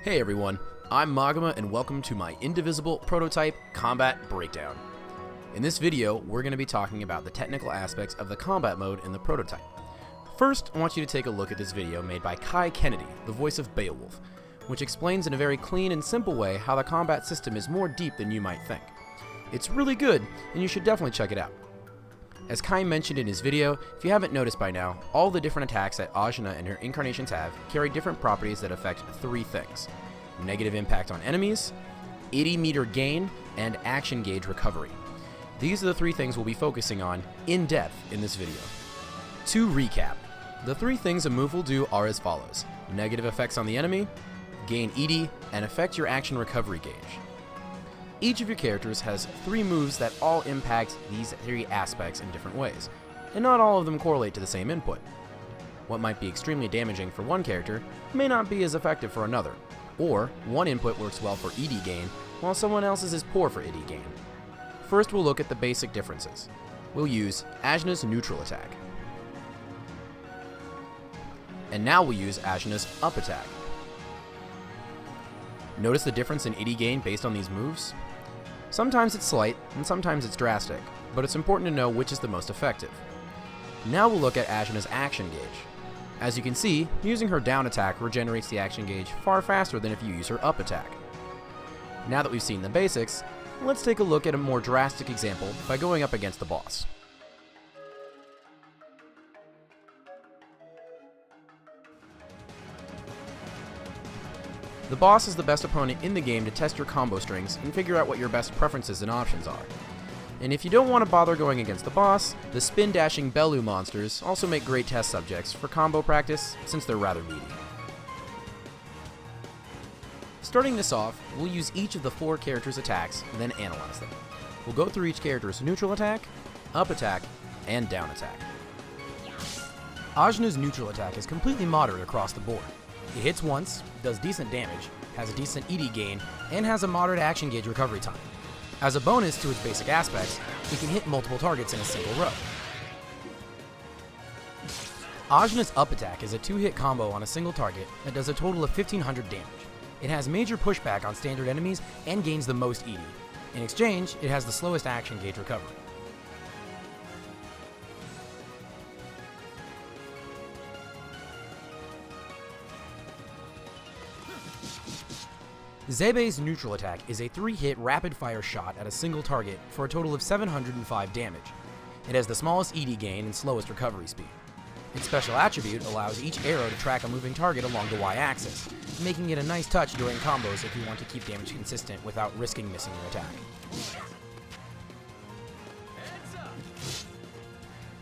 Hey everyone, I'm Maguma and welcome to my Indivisible prototype combat breakdown. In this video, we're going to be talking about the technical aspects of the combat mode in the prototype. First, I want you to take a look at this video made by Kai Kennedy, the voice of Beowulf, which explains in a very clean and simple way how the combat system is more deep than you might think. It's really good, and you should definitely check it out. As Kai mentioned in his video, if you haven't noticed by now, all the different attacks that Ajna and her incarnations have carry different properties that affect three things: negative impact on enemies, 80 meter gain, and action gauge recovery. These are the three things we'll be focusing on in depth in this video. To recap, the three things a move will do are as follows: negative effects on the enemy, gain 80, and affect your action recovery gauge. Each of your characters has three moves that all impact these three aspects in different ways, and not all of them correlate to the same input. What might be extremely damaging for one character may not be as effective for another, or one input works well for ED gain, while someone else's is poor for ED gain. First, we'll look at the basic differences. We'll use Ajna's neutral attack. And now we'll use Ajna's up attack. Notice the difference in ED gain based on these moves? Sometimes it's slight, and sometimes it's drastic, but it's important to know which is the most effective. Now we'll look at Ajna's action gauge. As you can see, using her down attack regenerates the action gauge far faster than if you use her up attack. Now that we've seen the basics, let's take a look at a more drastic example by going up against the boss. The boss is the best opponent in the game to test your combo strings and figure out what your best preferences and options are. And if you don't want to bother going against the boss, the spin-dashing Bellu monsters also make great test subjects for combo practice since they're rather meaty. Starting this off, we'll use each of the four characters' attacks and then analyze them. We'll go through each character's neutral attack, up attack, and down attack. Ajna's neutral attack is completely moderate across the board. It hits once, does decent damage, has a decent ED gain, and has a moderate action gauge recovery time. As a bonus to its basic aspects, it can hit multiple targets in a single row. Ajna's up attack is a 2-hit combo on a single target that does a total of 1500 damage. It has major pushback on standard enemies and gains the most ED. In exchange, it has the slowest action gauge recovery. Zebe's neutral attack is a 3-hit rapid-fire shot at a single target for a total of 705 damage. It has the smallest ED gain and slowest recovery speed. Its special attribute allows each arrow to track a moving target along the Y-axis, making it a nice touch during combos if you want to keep damage consistent without risking missing your attack.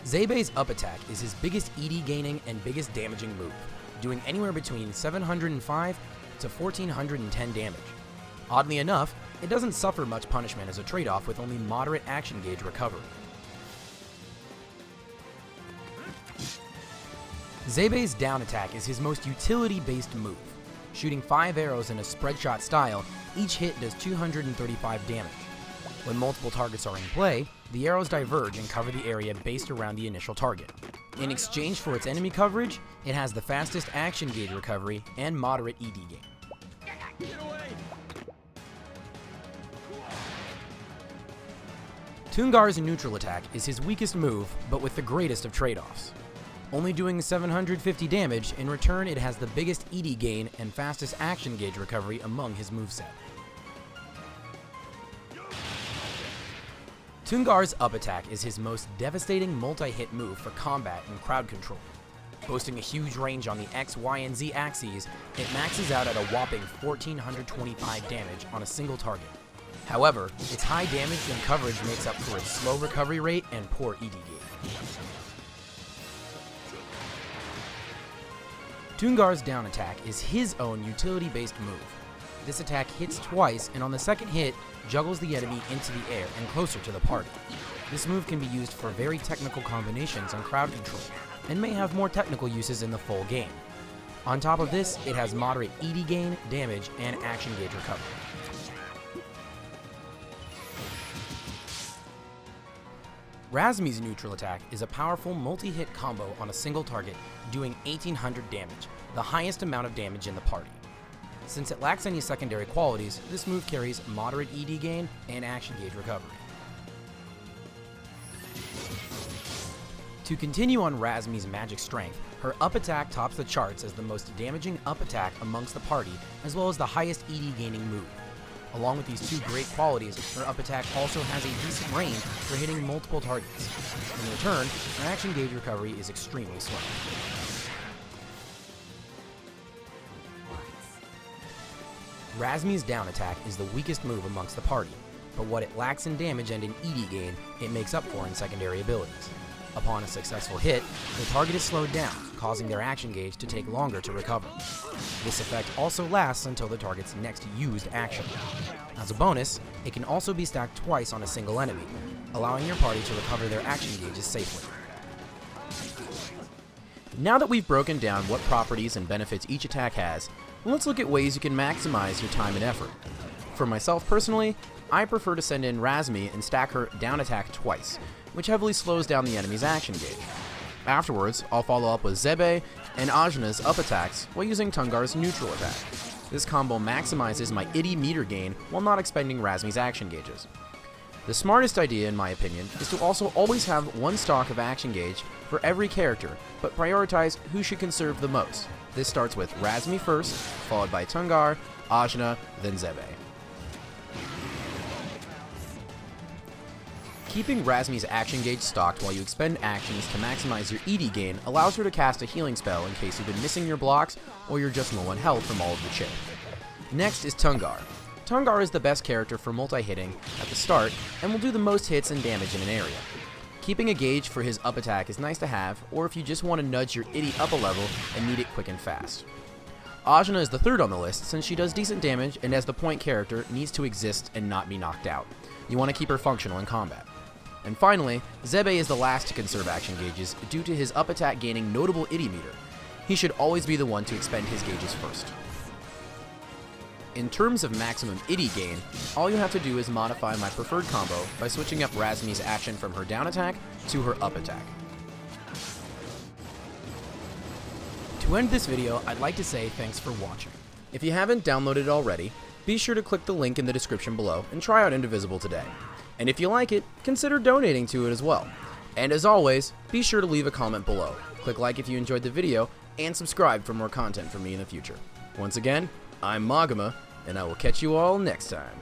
Zebe's up attack is his biggest ED gaining and biggest damaging move, doing anywhere between 705 to 1410 damage. Oddly enough, it doesn't suffer much punishment as a trade-off with only moderate action gauge recovery. Zebe's down attack is his most utility-based move. Shooting 5 arrows in a spread shot style, each hit does 235 damage. When multiple targets are in play, the arrows diverge and cover the area based around the initial target. In exchange for its enemy coverage, it has the fastest action gauge recovery and moderate ED gain. Tungar's neutral attack is his weakest move, but with the greatest of trade-offs. Only doing 750 damage, in return it has the biggest ED gain and fastest action gauge recovery among his moveset. Tungar's up attack is his most devastating multi-hit move for combat and crowd control. Boasting a huge range on the X, Y, and Z axes, it maxes out at a whopping 1425 damage on a single target. However, its high damage and coverage makes up for its slow recovery rate and poor ED gain. Tungar's down attack is his own utility-based move. This attack hits twice, and on the second hit, juggles the enemy into the air and closer to the party. This move can be used for very technical combinations on crowd control, and may have more technical uses in the full game. On top of this, it has moderate ED gain, damage, and action gauge recovery. Razem's neutral attack is a powerful multi-hit combo on a single target, doing 1800 damage, the highest amount of damage in the party. Since it lacks any secondary qualities, this move carries moderate ED gain and action gauge recovery. To continue on Razem's magic strength, her up attack tops the charts as the most damaging up attack amongst the party, as well as the highest ED gaining move. Along with these two great qualities, her up attack also has a decent range for hitting multiple targets. In return, her action gauge recovery is extremely slow. Razem's down attack is the weakest move amongst the party, but what it lacks in damage and in ED gain, it makes up for in secondary abilities. Upon a successful hit, the target is slowed down, causing their action gauge to take longer to recover. This effect also lasts until the target's next used action. As a bonus, it can also be stacked twice on a single enemy, allowing your party to recover their action gauges safely. Now that we've broken down what properties and benefits each attack has, let's look at ways you can maximize your time and effort. For myself personally, I prefer to send in Razem and stack her down attack twice, which heavily slows down the enemy's action gauge. Afterwards, I'll follow up with Zebe and Ajna's up attacks while using Tungar's neutral attack. This combo maximizes my IDI meter gain while not expending Razem's action gauges. The smartest idea, in my opinion, is to also always have one stock of action gauge for every character, but prioritize who should conserve the most. This starts with Razem first, followed by Tungar, Ajna, then Zebe. Keeping Razem's action gauge stocked while you expend actions to maximize your ED gain allows her to cast a healing spell in case you've been missing your blocks or you're just low on health from all of the chip. Next is Tungar. Tungar is the best character for multi-hitting at the start and will do the most hits and damage in an area. Keeping a gauge for his up attack is nice to have, or if you just want to nudge your IDI up a level and need it quick and fast. Ajna is the third on the list since she does decent damage and as the point character needs to exist and not be knocked out. You want to keep her functional in combat. And finally, Zebe is the last to conserve action gauges due to his up attack gaining notable IDI meter. He should always be the one to expend his gauges first. In terms of maximum IDI gain, all you have to do is modify my preferred combo by switching up Razem's action from her down attack to her up attack. To end this video, I'd like to say thanks for watching. If you haven't downloaded it already, be sure to click the link in the description below and try out Indivisible today. And if you like it, consider donating to it as well. And as always, be sure to leave a comment below. Click like if you enjoyed the video, and subscribe for more content from me in the future. Once again, I'm Maguma, and I will catch you all next time.